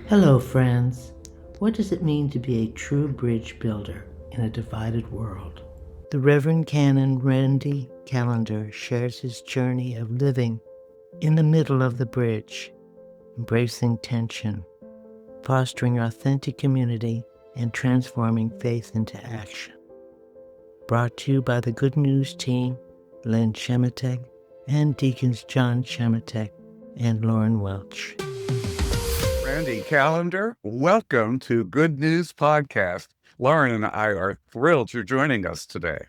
Hello, friends. What does it mean to be a true bridge builder in a divided world? The Reverend Canon Randy Callender shares his journey of living in the middle of the bridge, embracing tension, fostering authentic community, and transforming faith into action. Brought to you by the Good News team, Len Shemetek, and Deacons John Shemetek and Lauren Welch. Randy Callender, welcome to Good News Podcast. Lauren and I are thrilled you're joining us today.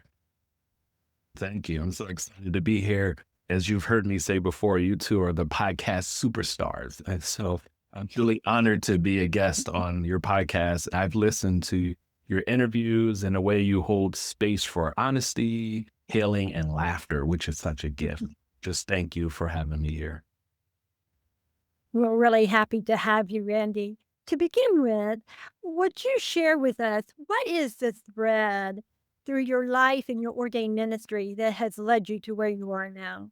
Thank you. I'm so excited to be here. As you've heard me say before, you two are the podcast superstars. And so I'm truly honored to be a guest on your podcast. I've listened to your interviews and the way you hold space for honesty, healing, and laughter, which is such a gift. Just thank you for having me here. We're really happy to have you, Randy. To begin with, would you share with us what is the thread through your life and your ordained ministry that has led you to where you are now?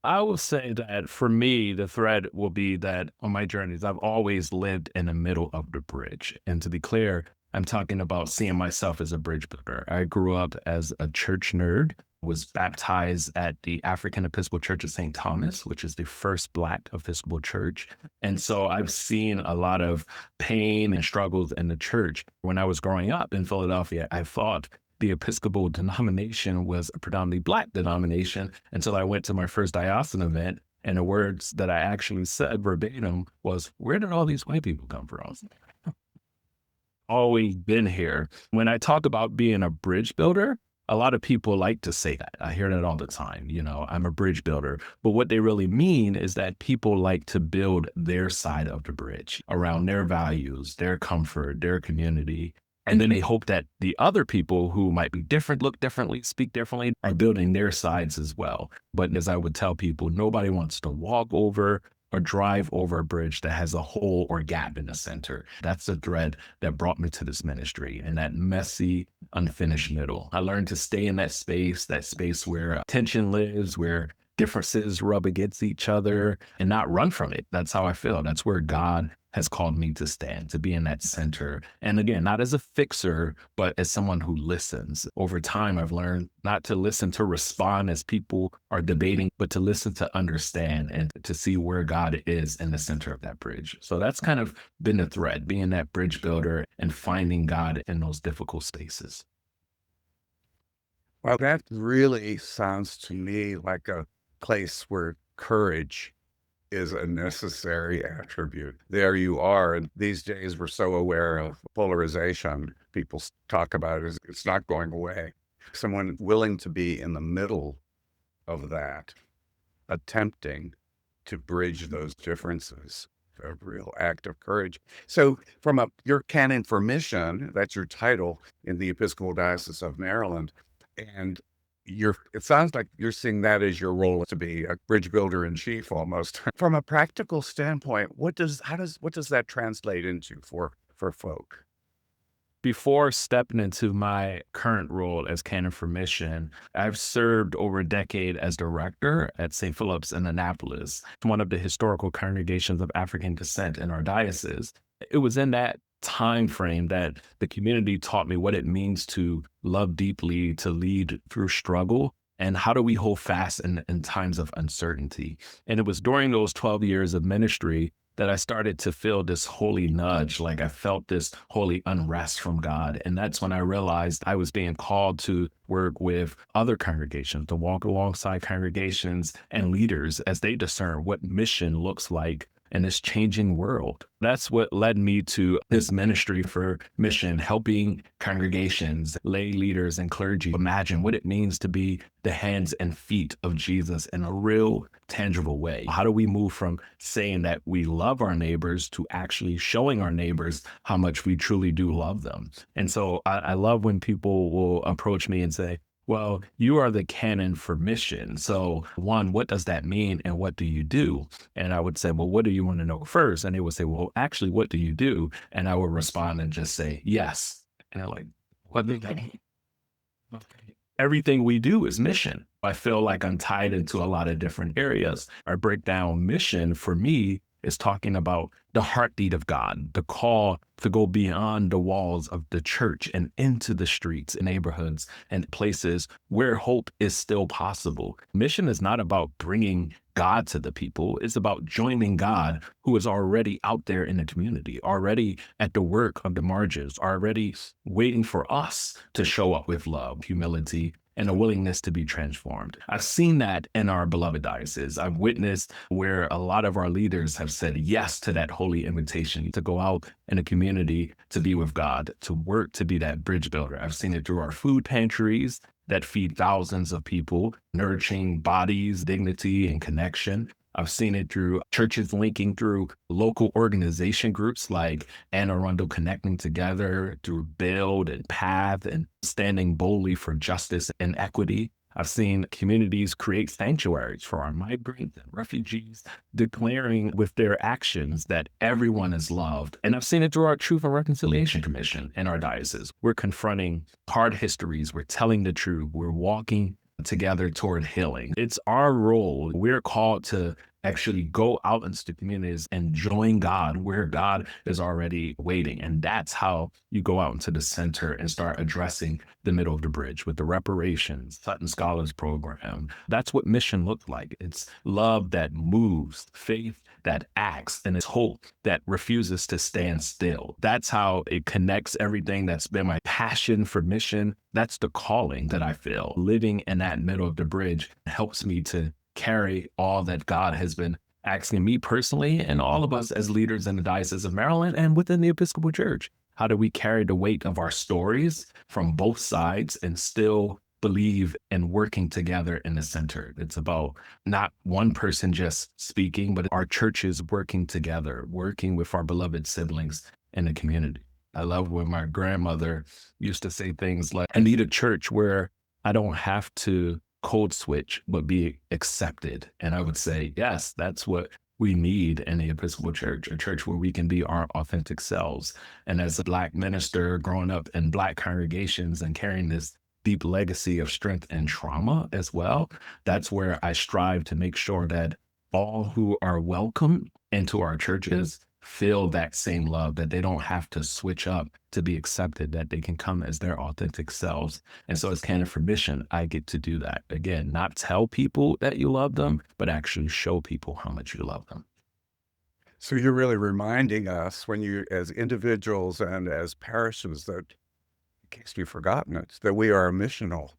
I will say that for me, the thread will be that on my journeys, I've always lived in the middle of the bridge. And to be clear, I'm talking about seeing myself as a bridge builder. I grew up as a church nerd, was baptized at the African Episcopal Church of St. Thomas, which is the first Black Episcopal church. And so I've seen a lot of pain and struggles in the church. When I was growing up in Philadelphia, I thought the Episcopal denomination was a predominantly Black denomination until I went to my first diocesan event. And the words that I actually said verbatim was, "Where did all these white people come from?" Always been here. When I talk about being a bridge builder, a lot of people like to say that. I hear that all the time. I'm a bridge builder. But what they really mean is that people like to build their side of the bridge around their values, their comfort, their community. And then they hope that the other people who might be different, look differently, speak differently, are building their sides as well. But as I would tell people, nobody wants to walk over or drive over a bridge that has a hole or gap in the center. That's the thread that brought me to this ministry and that messy, unfinished middle. I learned to stay in that space where tension lives, where differences rub against each other, and not run from it. That's how I feel. That's where God has called me to stand, to be in that center. And again, not as a fixer, but as someone who listens. Over time, I've learned not to listen to respond as people are debating, but to listen to understand and to see where God is in the center of that bridge. So that's kind of been the thread, being that bridge builder and finding God in those difficult spaces. Well, that really sounds to me like a place where courage is a necessary attribute. There you are. And these days we're so aware of polarization. People talk about it. It's not going away. Someone willing to be in the middle of that, attempting to bridge those differences, a real act of courage. So from your Canon for Mission, that's your title in the Episcopal Diocese of Maryland. And it sounds like you're seeing that as your role to be a bridge builder in chief almost. From a practical standpoint, what does that translate into for folk? Before stepping into my current role as Canon for Mission, I've served over a decade as director at St. Philip's in Annapolis, one of the historical congregations of African descent in our diocese. It was in that time frame that the community taught me what it means to love deeply, to lead through struggle, and how do we hold fast in times of uncertainty. And it was during those 12 years of ministry that I started to feel this holy nudge, like I felt this holy unrest from God. And that's when I realized I was being called to work with other congregations, to walk alongside congregations and leaders as they discern what mission looks like in this changing world. That's what led me to this ministry for mission, helping congregations, lay leaders, and clergy imagine what it means to be the hands and feet of Jesus in a real, tangible way. How do we move from saying that we love our neighbors to actually showing our neighbors how much we truly do love them? And so I love when people will approach me and say, well, you are the Canon for Mission. So one, what does that mean and what do you do? And I would say, well, what do you want to know first? And they would say, well, actually, what do you do? And I would respond and just say, yes. And they're like, what do that mean? Everything we do is mission. I feel like I'm tied into a lot of different areas. I break down mission for me is talking about the heartbeat of God, the call to go beyond the walls of the church and into the streets and neighborhoods and places where hope is still possible. Mission is not about bringing God to the people. It's about joining God, who is already out there in the community, already at the work of the margins, already waiting for us to show up with love, humility, and a willingness to be transformed. I've seen that in our beloved diocese. I've witnessed where a lot of our leaders have said yes to that holy invitation to go out in a community to be with God, to work to be that bridge builder. I've seen it through our food pantries that feed thousands of people, nourishing bodies, dignity, and connection. I've seen it through churches linking through local organization groups like Anne Arundel connecting together through Build and Path and standing boldly for justice and equity. I've seen communities create sanctuaries for our migrants and refugees, declaring with their actions that everyone is loved. And I've seen it through our Truth and Reconciliation Commission in our diocese. We're confronting hard histories. We're telling the truth. We're walking together toward healing. It's our role. We're called to actually go out into the communities and join God where God is already waiting. And that's how you go out into the center and start addressing the middle of the bridge with the reparations, Sutton Scholars Program. That's what mission looks like. It's love that moves, faith that acts, and it's hope that refuses to stand still. That's how it connects everything that's been my passion for mission. That's the calling that I feel. Living in that middle of the bridge helps me to carry all that God has been asking me personally and all of us as leaders in the Diocese of Maryland and within the Episcopal Church. How do we carry the weight of our stories from both sides and still believe in working together in the center? It's about not one person just speaking, but our churches working together, working with our beloved siblings in the community. I love when my grandmother used to say things like, I need a church where I don't have to code switch, but be accepted. And I would say, yes, that's what we need in the Episcopal Church, a church where we can be our authentic selves. And as a Black minister growing up in Black congregations and carrying this deep legacy of strength and trauma as well, that's where I strive to make sure that all who are welcome into our churches feel that same love, that they don't have to switch up to be accepted, that they can come as their authentic selves. And so as Canon for Mission, I get to do that. Again, not tell people that you love them, but actually show people how much you love them. So you're really reminding us when you, as individuals and as parishes, that in case you've forgotten it, that we are a missional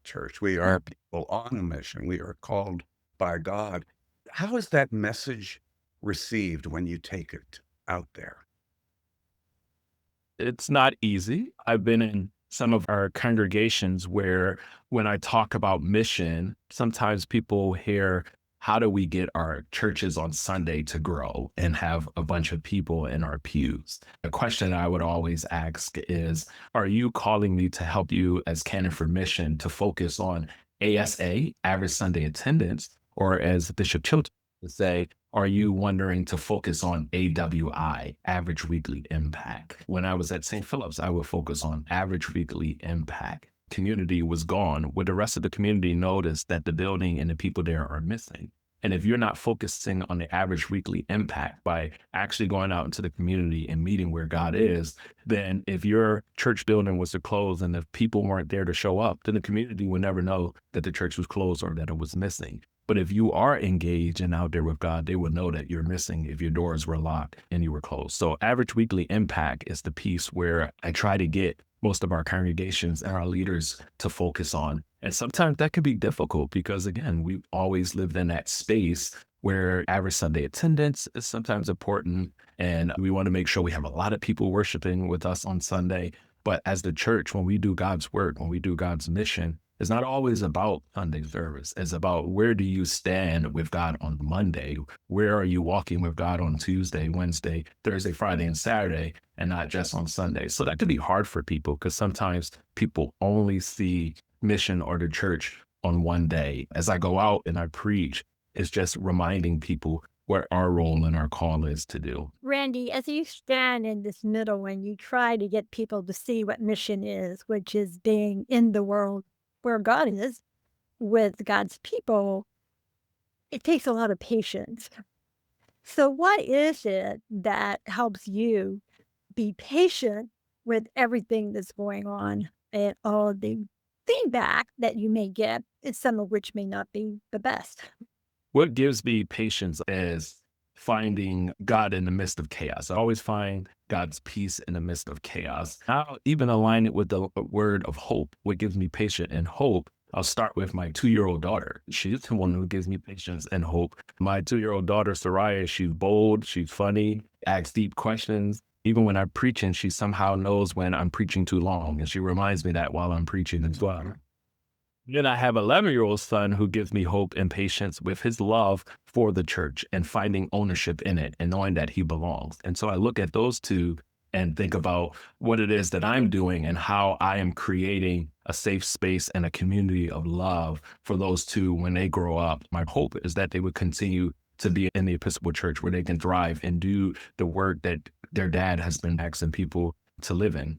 church. We are people on a mission. We are called by God. How is that message received when you take it out there? It's not easy. I've been in some of our congregations where when I talk about mission, sometimes people hear, how do we get our churches on Sunday to grow and have a bunch of people in our pews? The question I would always ask is, are you calling me to help you as Canon for Mission to focus on ASA, average Sunday attendance, or as Bishop Chilton would say, are you wondering to focus on AWI, average weekly impact? When I was at St. Philip's, I would focus on average weekly impact. Community was gone, where the rest of the community noticed that the building and the people there are missing. And if you're not focusing on the average weekly impact by actually going out into the community and meeting where God is, then if your church building was to close and if people weren't there to show up, then the community would never know that the church was closed or that it was missing. But if you are engaged and out there with God, they will know that you're missing if your doors were locked and you were closed. So average weekly impact is the piece where I try to get most of our congregations and our leaders to focus on. And sometimes that can be difficult because, again, we've always lived in that space where average Sunday attendance is sometimes important. And we want to make sure we have a lot of people worshiping with us on Sunday. But as the church, when we do God's work, when we do God's mission, it's not always about Sunday service. It's about where do you stand with God on Monday? Where are you walking with God on Tuesday, Wednesday, Thursday, Friday, and Saturday, and not just on Sunday? So that could be hard for people because sometimes people only see mission or the church on one day. As I go out and I preach, it's just reminding people what our role and our call is to do. Randy, as you stand in this middle and you try to get people to see what mission is, which is being in the world where God is with God's people, it takes a lot of patience. So, what is it that helps you be patient with everything that's going on and all the feedback that you may get, and some of which may not be the best? What gives me patience is finding God in the midst of chaos. I always find God's peace in the midst of chaos. I'll even align it with the word of hope. What gives me patience and hope? I'll start with my 2-year-old daughter. She's the one who gives me patience and hope. My 2-year-old daughter, Soraya, she's bold, she's funny, asks deep questions. Even when I'm preaching, she somehow knows when I'm preaching too long. And she reminds me that while I'm preaching as well. Then I have 11-year-old son who gives me hope and patience with his love for the church and finding ownership in it and knowing that he belongs. And so I look at those two and think about what it is that I'm doing and how I am creating a safe space and a community of love for those two when they grow up. My hope is that they would continue to be in the Episcopal Church where they can thrive and do the work that their dad has been asking people to live in.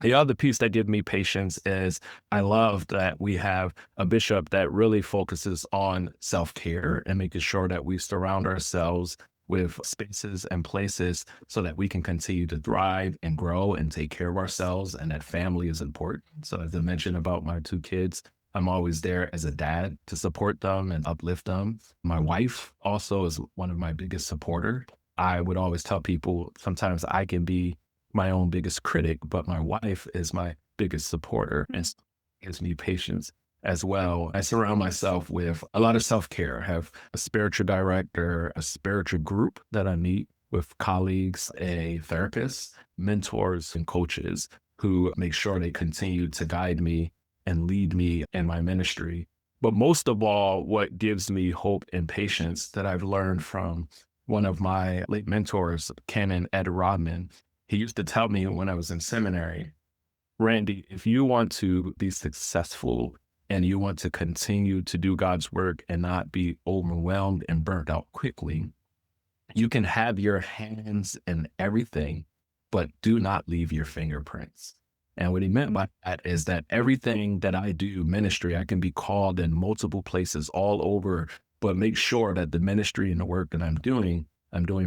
The other piece that gives me patience is I love that we have a bishop that really focuses on self-care and making sure that we surround ourselves with spaces and places so that we can continue to thrive and grow and take care of ourselves, and that family is important. So as I mentioned about my 2 kids, I'm always there as a dad to support them and uplift them. My wife also is one of my biggest supporters. I would always tell people sometimes I can be my own biggest critic, but my wife is my biggest supporter and gives me patience as well. I surround myself with a lot of self-care. I have a spiritual director, a spiritual group that I meet with colleagues, a therapist, mentors, and coaches who make sure they continue to guide me and lead me in my ministry. But most of all, what gives me hope and patience that I've learned from one of my late mentors, Canon Ed Rodman. He used to tell me when I was in seminary, Randy, if you want to be successful and you want to continue to do God's work and not be overwhelmed and burnt out quickly, you can have your hands in everything, but do not leave your fingerprints. And what he meant by that is that everything that I do, ministry, I can be called in multiple places all over, but make sure that the ministry and the work that I'm doing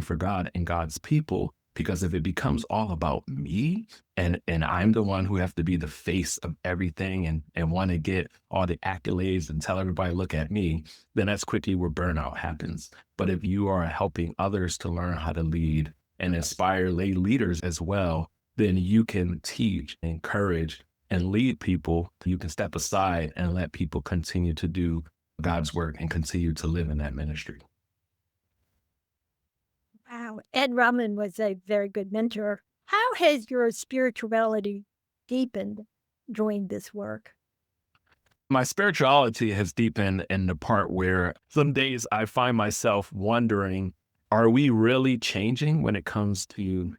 for God and God's people. Because if it becomes all about me and I'm the one who have to be the face of everything and want to get all the accolades and tell everybody, look at me, then that's quickly where burnout happens. But if you are helping others to learn how to lead and inspire lay leaders as well, then you can teach, encourage, and lead people. You can step aside and let people continue to do God's work and continue to live in that ministry. Wow. Ed Rahman was a very good mentor. How has your spirituality deepened during this work? My spirituality has deepened in the part where some days I find myself wondering, are we really changing when it comes to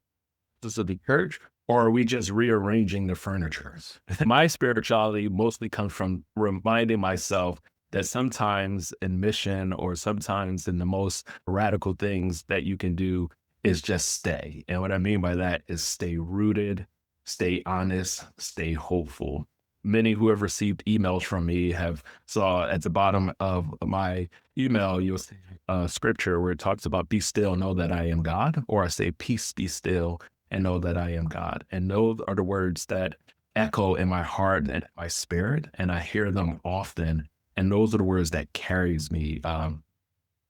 the church, or are we just rearranging the furniture? My spirituality mostly comes from reminding myself that sometimes in mission or sometimes in the most radical things that you can do is just stay. And what I mean by that is stay rooted, stay honest, stay hopeful. Many who have received emails from me have saw at the bottom of my email, you'll see a scripture where it talks about be still, know that I am God, or I say peace, be still, and know that I am God. And those are the words that echo in my heart and my spirit, and I hear them often. And those are the words that carries me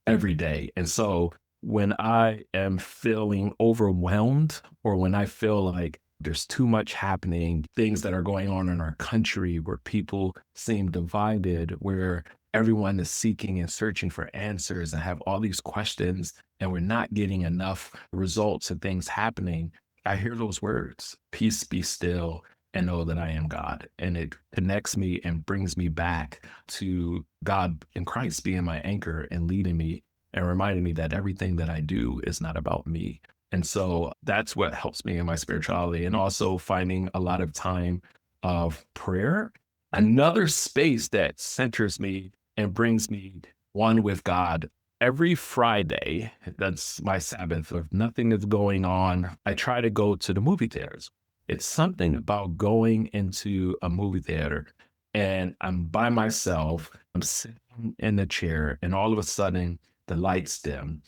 every day. And so when I am feeling overwhelmed, or when I feel like there's too much happening, things that are going on in our country where people seem divided, where everyone is seeking and searching for answers and have all these questions, and we're not getting enough results and things happening, I hear those words, peace, be still, and know that I am God. And it connects me and brings me back to God in Christ being my anchor and leading me and reminding me that everything that I do is not about me. And so that's what helps me in my spirituality, and also finding a lot of time of prayer. Another space that centers me and brings me one with God. Every Friday, that's my Sabbath. If nothing is going on, I try to go to the movie theaters. It's something about going into a movie theater and I'm by myself, I'm sitting in the chair, and all of a sudden the lights dim,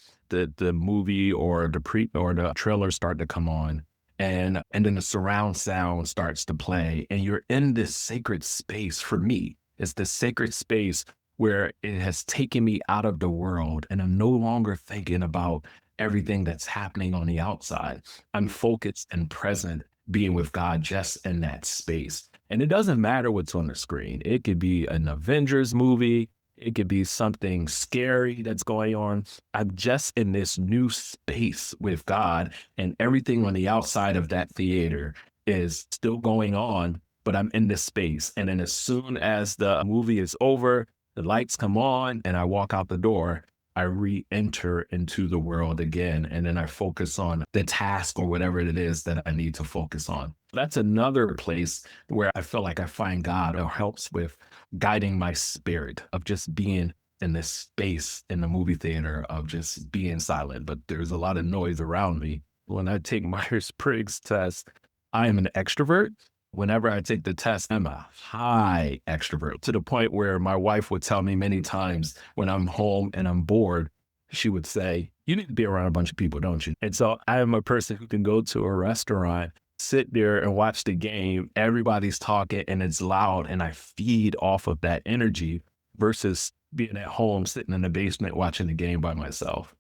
the movie or the trailer start to come on, and then the surround sound starts to play, and you're in this sacred space. For me, it's the sacred space where it has taken me out of the world, and I'm no longer thinking about everything that's happening on the outside. I'm focused and present, being with God just in that space. And it doesn't matter what's on the screen. It could be an Avengers movie. It could be something scary that's going on. I'm just in this new space with God, and everything on the outside of that theater is still going on, but I'm in this space. And then as soon as the movie is over, the lights come on, and I walk out the door, I re-enter into the world again. And then I focus on the task or whatever it is that I need to focus on. That's another place where I feel like I find God, or helps with guiding my spirit of just being in this space in the movie theater of just being silent. But there's a lot of noise around me. When I take Myers-Briggs test, I am an extrovert. Whenever I take the test, I'm a high extrovert, to the point where my wife would tell me many times when I'm home and I'm bored, she would say, "You need to be around a bunch of people, don't you?" And so I am a person who can go to a restaurant, sit there and watch the game. Everybody's talking and it's loud, and I feed off of that energy versus being at home, sitting in the basement watching the game by myself.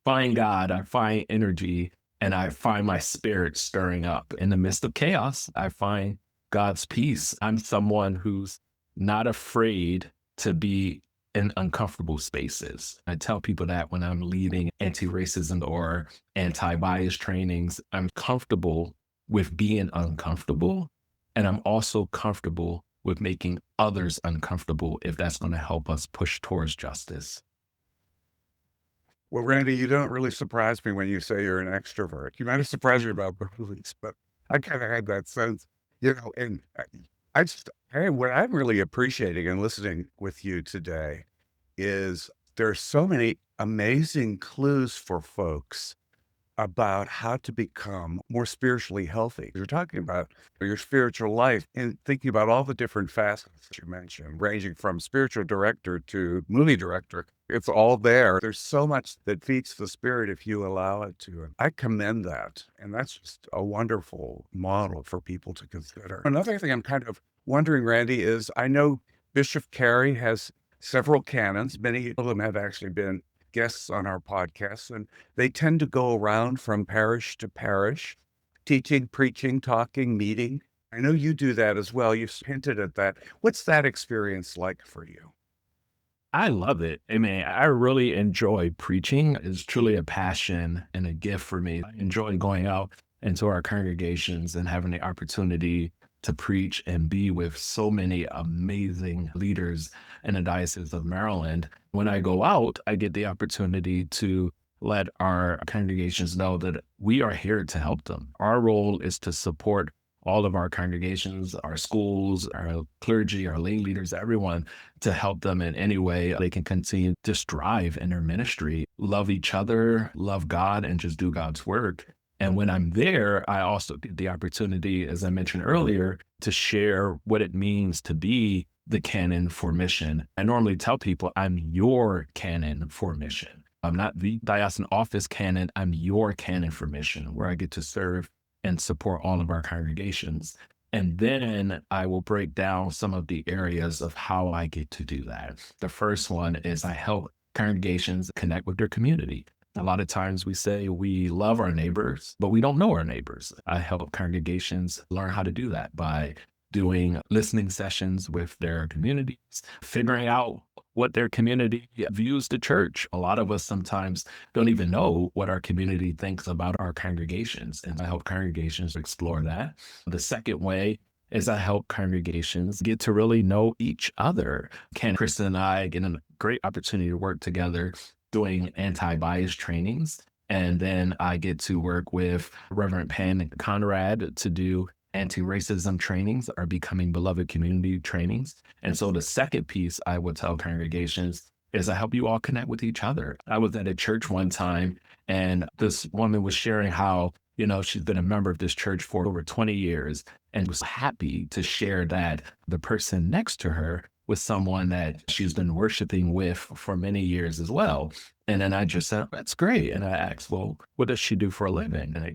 Find God, I find energy, and I find my spirit stirring up. In the midst of chaos, I find God's peace. I'm someone who's not afraid to be in uncomfortable spaces. I tell people that when I'm leading anti-racism or anti-bias trainings, I'm comfortable with being uncomfortable, and I'm also comfortable with making others uncomfortable if that's going to help us push towards justice. Well, Randy, you don't really surprise me when you say you're an extrovert. You might have surprised me about movies, but I kind of had that sense, and what I'm really appreciating and listening with you today is there's so many amazing clues for folks about how to become more spiritually healthy. You're talking about your spiritual life and thinking about all the different facets that you mentioned, ranging from spiritual director to movie director. It's all there. There's so much that feeds the spirit if you allow it to. And I commend that. And that's just a wonderful model for people to consider. Another thing I'm kind of wondering, Randy, is I know Bishop Carey has several canons. Many of them have actually been guests on our podcast, and they tend to go around from parish to parish, teaching, preaching, talking, meeting. I know you do that as well. You've hinted at that. What's that experience like for you? I love it. I mean, I really enjoy preaching. It's truly a passion and a gift for me. I enjoy going out into our congregations and having the opportunity to preach and be with so many amazing leaders in the Diocese of Maryland. When I go out, I get the opportunity to let our congregations know that we are here to help them. Our role is to support all of our congregations, our schools, our clergy, our lay leaders, everyone, to help them in any way they can continue to strive in their ministry, love each other, love God, and just do God's work. And when I'm there, I also get the opportunity, as I mentioned earlier, to share what it means to be the canon for mission. I normally tell people I'm your canon for mission. I'm not the diocesan office canon. I'm your canon for mission, where I get to serve and support all of our congregations. And then I will break down some of the areas of how I get to do that. The first one is I help congregations connect with their community. A lot of times we say we love our neighbors, but we don't know our neighbors. I help congregations learn how to do that by doing listening sessions with their communities, figuring out what their community views the church. A lot of us sometimes don't even know what our community thinks about our congregations, and I help congregations explore that. The second way is I help congregations get to really know each other. Kristen and I get a great opportunity to work together doing anti-bias trainings. And then I get to work with Reverend Pan and Conrad to do anti-racism trainings, our Becoming Beloved Community trainings. And so the second piece I would tell congregations is I help you all connect with each other. I was at a church one time, and this woman was sharing how, she's been a member of this church for over 20 years and was happy to share that the person next to her with someone that she's been worshiping with for many years as well. And then I just said, that's great. And I asked, well, what does she do for a living? And I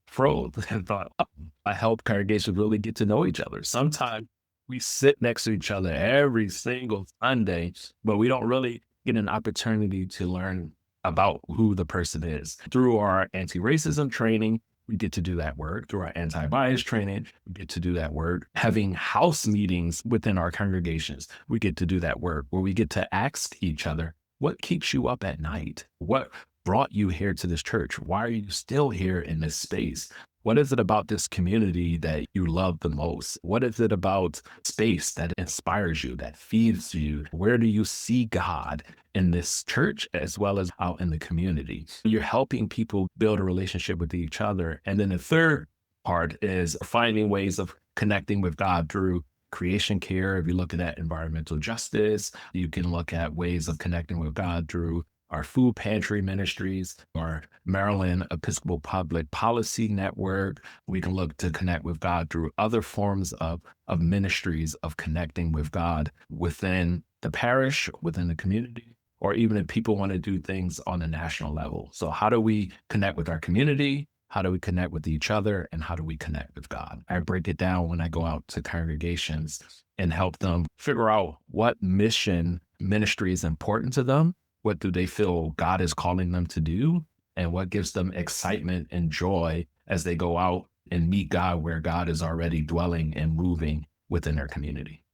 froze and thought, oh, I help congregations really get to know each other. Sometimes we sit next to each other every single Sunday, but we don't really get an opportunity to learn about who the person is. Through our anti-racism training, we get to do that work. Through our anti-bias training, we get to do that work. Having house meetings within our congregations, we get to do that work where we get to ask each other, what keeps you up at night? What brought you here to this church? Why are you still here in this space? What is it about this community that you love the most? What is it about space that inspires you, that feeds you? Where do you see God in this church as well as out in the community? You're helping people build a relationship with each other. And then the third part is finding ways of connecting with God through creation care. If you're looking at environmental justice, you can look at ways of connecting with God through our food pantry ministries, our Maryland Episcopal Public Policy Network. We can look to connect with God through other forms of ministries of connecting with God within the parish, within the community, or even if people want to do things on a national level. So how do we connect with our community? How do we connect with each other? And how do we connect with God? I break it down when I go out to congregations and help them figure out what mission ministry is important to them. What do they feel God is calling them to do? And what gives them excitement and joy as they go out and meet God where God is already dwelling and moving within their community?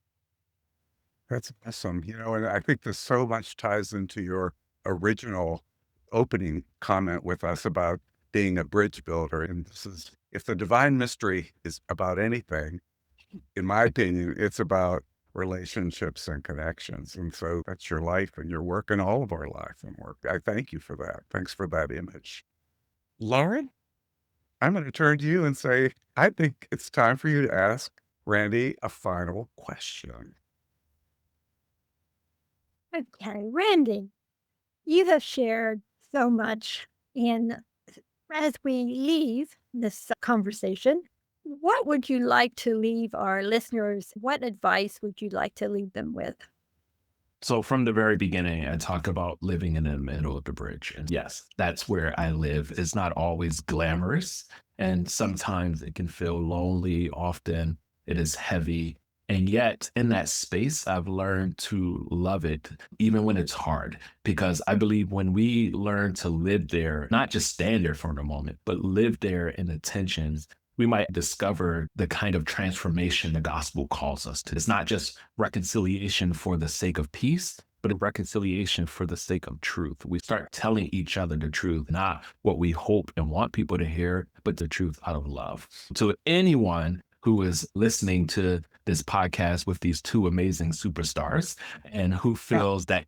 That's awesome. And I think this so much ties into your original opening comment with us about being a bridge builder. And this is, if the divine mystery is about anything, in my opinion, it's about relationships and connections. And so that's your life and your work and all of our life and work. I thank you for that. Thanks for that image. Lauren, I'm going to turn to you and say, I think it's time for you to ask Randy a final question. Okay, Randy, you have shared so much. And as we leave this conversation, what would you like to leave our listeners? What advice would you like to leave them with? So from the very beginning, I talk about living in the middle of the bridge. And yes, that's where I live. It's not always glamorous. And sometimes it can feel lonely. Often it is heavy. And yet in that space, I've learned to love it, even when it's hard, because I believe when we learn to live there, not just stand there for a moment, but live there in the tensions, we might discover the kind of transformation the gospel calls us to. It's not just reconciliation for the sake of peace, but a reconciliation for the sake of truth. We start telling each other the truth, not what we hope and want people to hear, but the truth out of love. So anyone who is listening to this podcast with these two amazing superstars and who feels that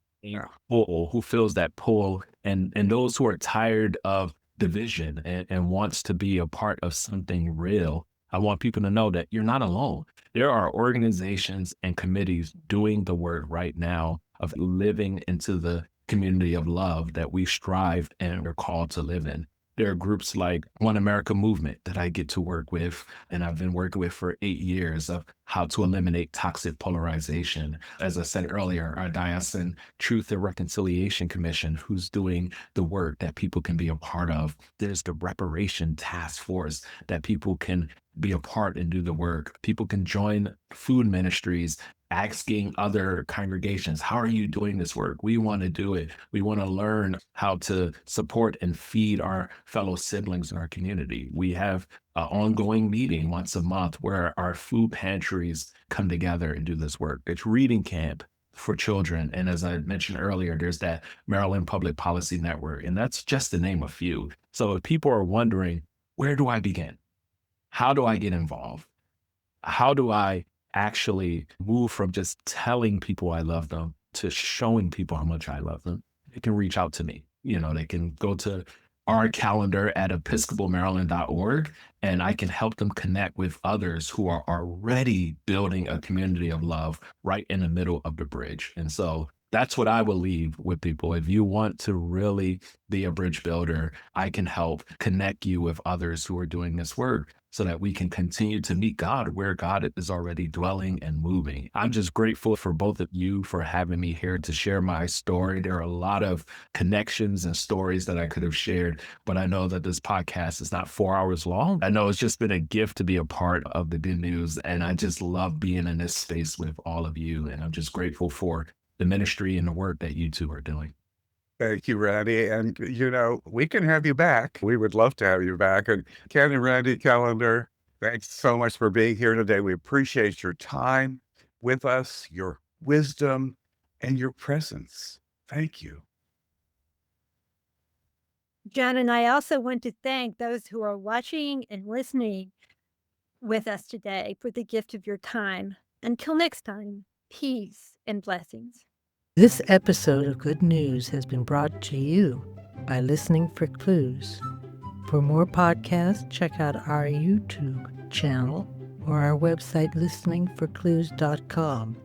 pull, and those who are tired of division and wants to be a part of something real, I want people to know that you're not alone. There are organizations and committees doing the work right now of living into the community of love that we strive and are called to live in. There are groups like One America Movement that I get to work with, and I've been working with for 8 years, of how to eliminate toxic polarization. As I said earlier, our Diocesan Truth and Reconciliation Commission, who's doing the work that people can be a part of. There's the Reparation Task Force that people can be a part and do the work. People can join food ministries, asking other congregations, how are you doing this work? We want to do it. We want to learn how to support and feed our fellow siblings in our community. We have an ongoing meeting once a month where our food pantries come together and do this work. It's reading camp for children. And as I mentioned earlier, there's that Maryland Public Policy Network, and that's just to name a few. So if people are wondering, where do I begin? How do I get involved? How do I actually move from just telling people I love them to showing people how much I love them? They can reach out to me. They can go to our calendar at episcopalmaryland.org, and I can help them connect with others who are already building a community of love right in the middle of the bridge. And so That's what I will leave with people. If you want to really be a bridge builder, I can help connect you with others who are doing this work so that we can continue to meet God where God is already dwelling and moving. I'm just grateful for both of you for having me here to share my story. There are a lot of connections and stories that I could have shared, but I know that this podcast is not 4 hours long. I know it's just been a gift to be a part of the good news, and I just love being in this space with all of you. And I'm just grateful for the ministry and the work that you two are doing. Thank you, Randy. And, we can have you back. We would love to have you back. And Ken and Randy Callender, thanks so much for being here today. We appreciate your time with us, your wisdom, and your presence. Thank you. John and I also want to thank those who are watching and listening with us today for the gift of your time. Until next time, peace and blessings. This episode of Good News has been brought to you by Listening for Clues. For more podcasts, check out our YouTube channel or our website listeningforclues.com.